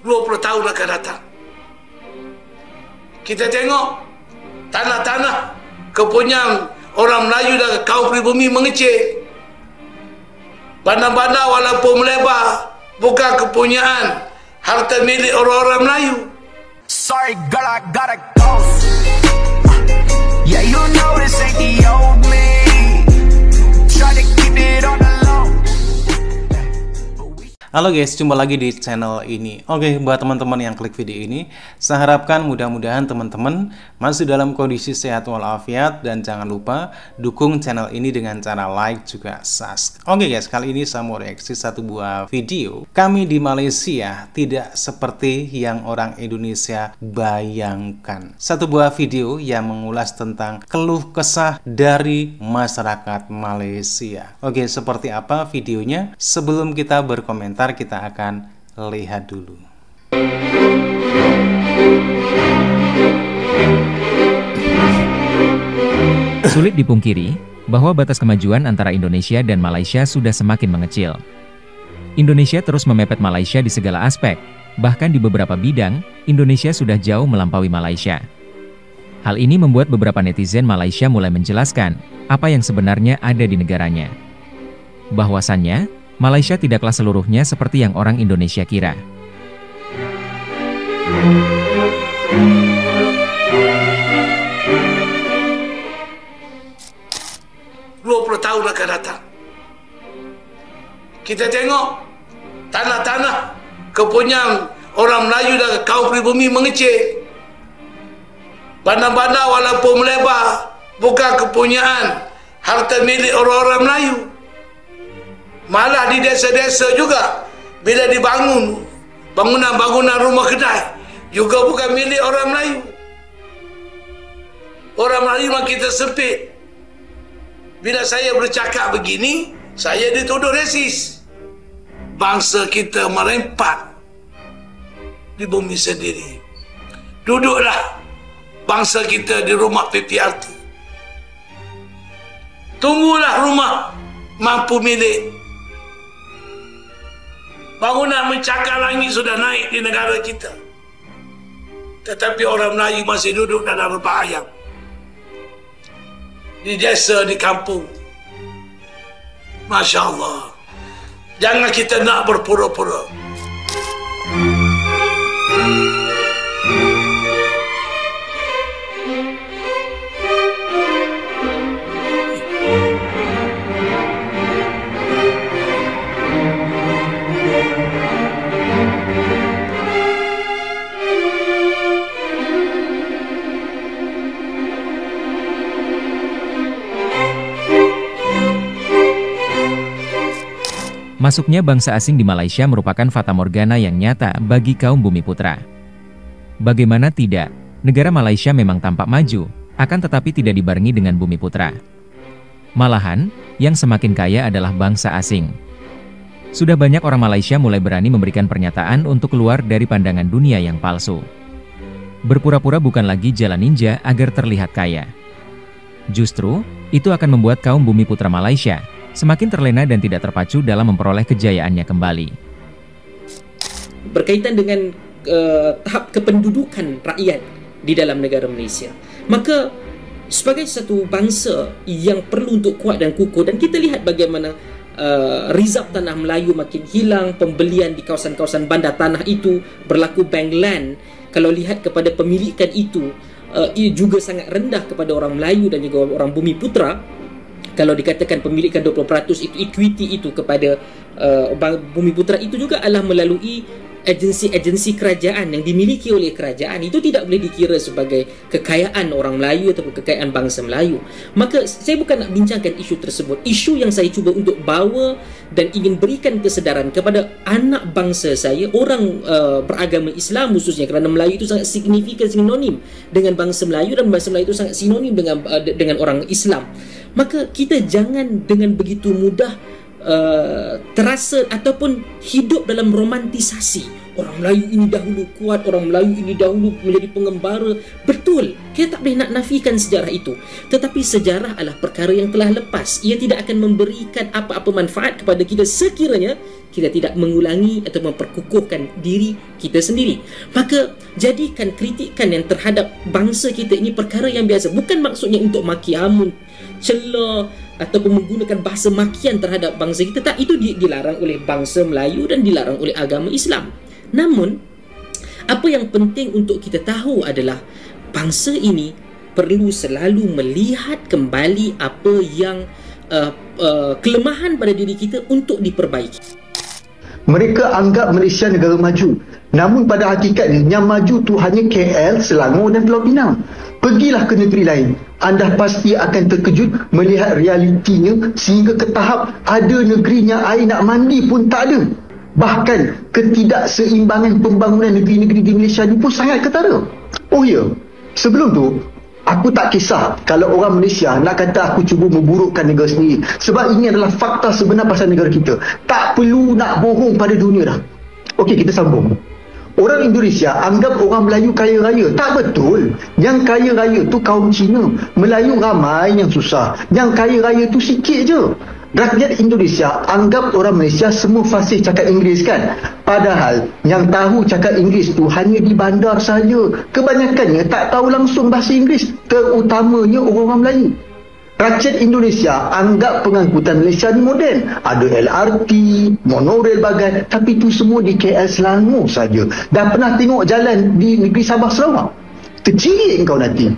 20 tahun akan datang. Kita tengok tanah-tanah kepunyaan orang Melayu dan kaum pribumi mengecil. Bandar-bandar walaupun melebar bukan kepunyaan harta milik orang-orang Melayu. Sorry girl, I gotta go. Yeah, you know this ain't the old me. Try to keep it on the low. Halo guys, jumpa lagi di channel ini. Oke, buat teman-teman yang klik video ini, saya harapkan mudah-mudahan teman-teman masih dalam kondisi sehat walafiat, dan jangan lupa dukung channel ini dengan cara like juga subscribe. Oke guys, kali ini saya mau reaksi satu buah video. Kami di Malaysia tidak seperti yang orang Indonesia bayangkan. Satu buah video yang mengulas tentang keluh kesah dari masyarakat Malaysia. Oke, seperti apa videonya? Sebelum kita berkomentar, kita akan lihat dulu. Sulit dipungkiri bahwa batas kemajuan antara Indonesia dan Malaysia sudah semakin mengecil. Indonesia terus memepet Malaysia di segala aspek, bahkan di beberapa bidang, Indonesia sudah jauh melampaui Malaysia. Hal ini membuat beberapa netizen Malaysia mulai menjelaskan apa yang sebenarnya ada di negaranya. Bahwasannya, Malaysia tidaklah seluruhnya seperti yang orang Indonesia kira. Tahun akan datang. Kita tengok tanah-tanah kepunyaan orang Melayu dan kaum pribumi mengecil. Bandar-bandar walaupun melebar bukan kepunyaan harta milik orang-orang Melayu. Malah di desa-desa juga bila dibangun bangunan-bangunan rumah kedai juga bukan milik orang Melayu. Orang Melayu makin tersempit. Bila saya bercakap begini, saya dituduh resis. Bangsa kita merempat di bumi sendiri. Duduklah bangsa kita di rumah PPRT. Tunggulah rumah mampu milik. Bangunan mencakar langit sudah naik di negara kita. Tetapi orang Melayu masih duduk dalam rebah ayam. Di desa, di kampung. Masya Allah. Jangan kita nak berpura-pura. Masuknya bangsa asing di Malaysia merupakan fatamorgana yang nyata bagi kaum Bumiputra. Bagaimana tidak, negara Malaysia memang tampak maju, akan tetapi tidak dibarengi dengan Bumiputra. Malahan, yang semakin kaya adalah bangsa asing. Sudah banyak orang Malaysia mulai berani memberikan pernyataan untuk keluar dari pandangan dunia yang palsu. Berpura-pura bukan lagi jalan ninja agar terlihat kaya. Justru, itu akan membuat kaum Bumiputra Malaysia semakin terlena dan tidak terpacu dalam memperoleh kejayaannya kembali. Berkaitan dengan tahap kependudukan rakyat di dalam negara Malaysia, maka sebagai satu bangsa yang perlu untuk kuat dan kukuh, dan kita lihat bagaimana rizab tanah Melayu makin hilang, pembelian di kawasan-kawasan bandar tanah itu berlaku bank land. Kalau lihat kepada pemilikan itu, ia juga sangat rendah kepada orang Melayu dan juga orang Bumiputra. Kalau dikatakan pemilikan 20% itu equity itu kepada Bumiputra, itu juga adalah melalui agensi-agensi kerajaan yang dimiliki oleh kerajaan. Itu tidak boleh dikira sebagai kekayaan orang Melayu atau kekayaan bangsa Melayu. Maka saya bukan nak bincangkan isu tersebut. Isu yang saya cuba untuk bawa dan ingin berikan kesedaran kepada anak bangsa saya, orang beragama Islam khususnya, kerana Melayu itu sangat signifikan, sinonim dengan bangsa Melayu, dan bangsa Melayu itu sangat sinonim dengan orang Islam. Maka kita jangan dengan begitu mudah terasa ataupun hidup dalam romantisasi. Orang Melayu ini dahulu kuat, orang Melayu ini dahulu menjadi pengembara. Betul, kita tak boleh nak nafikan sejarah itu. Tetapi sejarah adalah perkara yang telah lepas. Ia tidak akan memberikan apa-apa manfaat kepada kita sekiranya kita tidak mengulangi atau memperkukuhkan diri kita sendiri. Maka jadikan kritikan yang terhadap bangsa kita ini perkara yang biasa. Bukan maksudnya untuk maki hamun, celah ataupun menggunakan bahasa makian terhadap bangsa kita. Tak, itu dilarang oleh bangsa Melayu dan dilarang oleh agama Islam. Namun, apa yang penting untuk kita tahu adalah bangsa ini perlu selalu melihat kembali apa yang kelemahan pada diri kita untuk diperbaiki. Mereka anggap Malaysia negara maju. Namun pada hakikatnya yang maju tu hanya KL, Selangor dan Pulau Pinang. Pergilah ke negeri lain. Anda pasti akan terkejut melihat realitinya sehingga ke tahap ada negerinya air nak mandi pun tak ada. Bahkan ketidakseimbangan pembangunan negeri-negeri di Malaysia ni pun sangat ketara. Oh ya, sebelum tu aku tak kisah kalau orang Malaysia nak kata aku cuba memburukkan negara sendiri. Sebab ini adalah fakta sebenar pasal negara kita. Tak perlu nak bohong pada dunia dah. Okey, kita sambung. Orang Indonesia anggap orang Melayu kaya raya. Tak betul. Yang kaya raya tu kaum Cina. Melayu ramai yang susah. Yang kaya raya tu sikit je. Rakyat Indonesia anggap orang Malaysia semua fasih cakap Inggeris kan? Padahal yang tahu cakap Inggeris tu hanya di bandar saja. Kebanyakannya tak tahu langsung bahasa Inggeris, terutamanya orang Melayu. Rakyat Indonesia anggap pengangkutan Malaysia ni moden. Ada LRT, monorail bagai, tapi itu semua di KL Selangor saja. Dah pernah tengok jalan di negeri Sabah Sarawak? Tercirit kau nanti.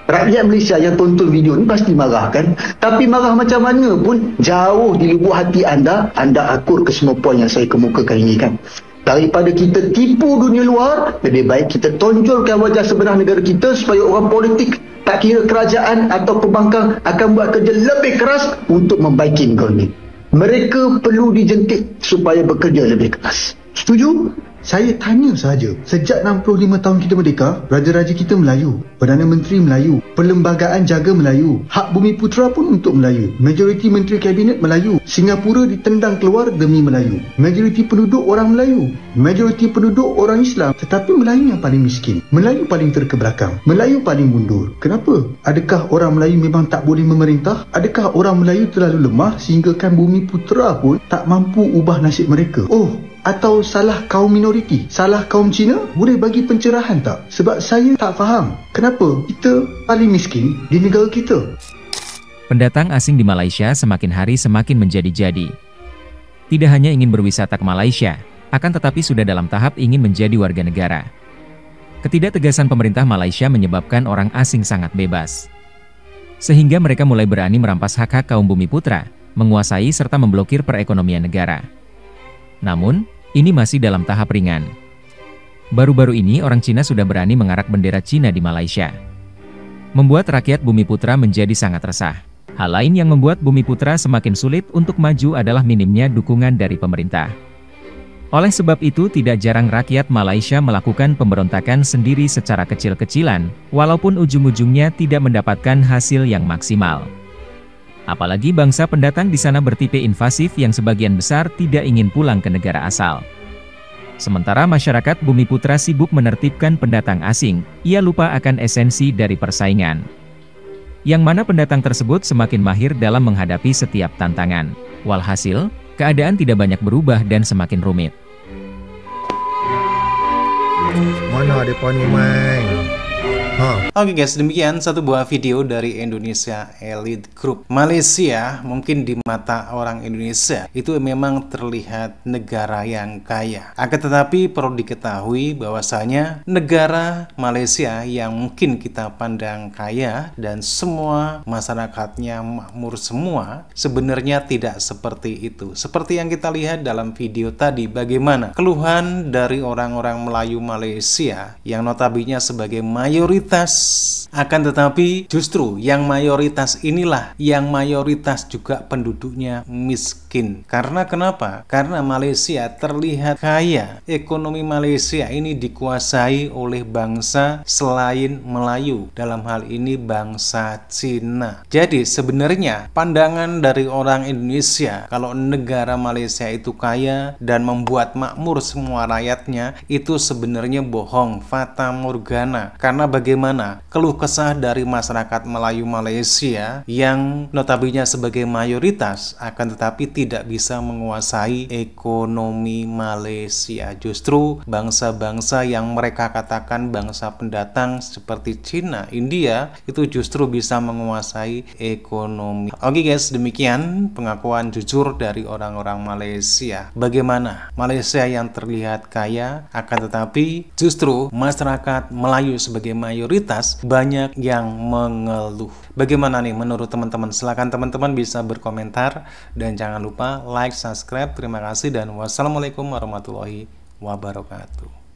Rakyat Malaysia yang tonton video ni pasti marah kan? Tapi marah macam mana pun jauh di lubuk hati anda akur ke semua poin yang saya kemukakan ini kan. Daripada kita tipu dunia luar, lebih baik kita tonjolkan wajah sebenar negara kita supaya orang politik, tak kira kerajaan atau pembangkang, akan buat kerja lebih keras untuk membaiki negara ni. Mereka perlu dijentik supaya bekerja lebih keras. Setuju? Saya tanya sahaja, sejak 65 tahun kita merdeka, Raja-Raja kita Melayu, Perdana Menteri Melayu, Perlembagaan Jaga Melayu, Hak Bumi Putera pun untuk Melayu, majoriti Menteri Kabinet Melayu, Singapura ditendang keluar demi Melayu, majoriti penduduk orang Melayu, majoriti penduduk orang Islam, tetapi Melayu yang paling miskin, Melayu paling terkebelakang, Melayu paling mundur. Kenapa? Adakah orang Melayu memang tak boleh memerintah? Adakah orang Melayu terlalu lemah sehinggakan Bumi Putera pun tak mampu ubah nasib mereka? Oh, atau salah kaum minoriti, salah kaum Cina? Boleh bagi pencerahan tak? Sebab saya tak faham kenapa kita paling miskin di negara kita. Pendatang asing di Malaysia semakin hari semakin menjadi-jadi. Tidak hanya ingin berwisata ke Malaysia, akan tetapi sudah dalam tahap ingin menjadi warga negara. Ketidaktegasan pemerintah Malaysia menyebabkan orang asing sangat bebas. Sehingga mereka mulai berani merampas hak-hak kaum Bumi Putera, menguasai serta memblokir perekonomian negara. Namun, ini masih dalam tahap ringan. Baru-baru ini orang Cina sudah berani mengarak bendera Cina di Malaysia. Membuat rakyat Bumi Putera menjadi sangat resah. Hal lain yang membuat Bumi Putera semakin sulit untuk maju adalah minimnya dukungan dari pemerintah. Oleh sebab itu tidak jarang rakyat Malaysia melakukan pemberontakan sendiri secara kecil-kecilan, walaupun ujung-ujungnya tidak mendapatkan hasil yang maksimal. Apalagi bangsa pendatang di sana bertipe invasif yang sebagian besar tidak ingin pulang ke negara asal. Sementara masyarakat Bumi Putera sibuk menertibkan pendatang asing, ia lupa akan esensi dari persaingan. Yang mana pendatang tersebut semakin mahir dalam menghadapi setiap tantangan. Walhasil, keadaan tidak banyak berubah dan semakin rumit. Mana depan ni, Mai? Oke guys, demikian satu buah video dari Indonesia Elite Group. Malaysia mungkin di mata orang Indonesia itu memang terlihat negara yang kaya. Akan tetapi perlu diketahui bahwasanya negara Malaysia yang mungkin kita pandang kaya dan semua masyarakatnya makmur semua, sebenarnya tidak seperti itu. Seperti yang kita lihat dalam video tadi, bagaimana keluhan dari orang-orang Melayu Malaysia yang notabene sebagai mayoritas mayoritas, akan tetapi justru yang mayoritas inilah yang mayoritas juga penduduknya miskin. Karena kenapa? Karena Malaysia terlihat kaya. Ekonomi Malaysia ini dikuasai oleh bangsa selain Melayu, dalam hal ini bangsa Cina. Jadi sebenarnya pandangan dari orang Indonesia kalau negara Malaysia itu kaya dan membuat makmur semua rakyatnya, itu sebenarnya bohong, fata morgana. Karena bagaimana? Keluh kesah dari masyarakat Melayu Malaysia yang notabene sebagai mayoritas akan tetapi tidak bisa menguasai ekonomi Malaysia. Justru bangsa-bangsa yang mereka katakan bangsa pendatang seperti Cina, India, itu justru bisa menguasai ekonomi. Oke guys, demikian pengakuan jujur dari orang-orang Malaysia. Bagaimana Malaysia yang terlihat kaya akan tetapi justru masyarakat Melayu sebagai mayoritas banyak yang mengeluh. Bagaimana nih menurut teman-teman? Silahkan teman-teman bisa berkomentar dan jangan lupa like, subscribe. Terima kasih dan wassalamualaikum warahmatullahi wabarakatuh.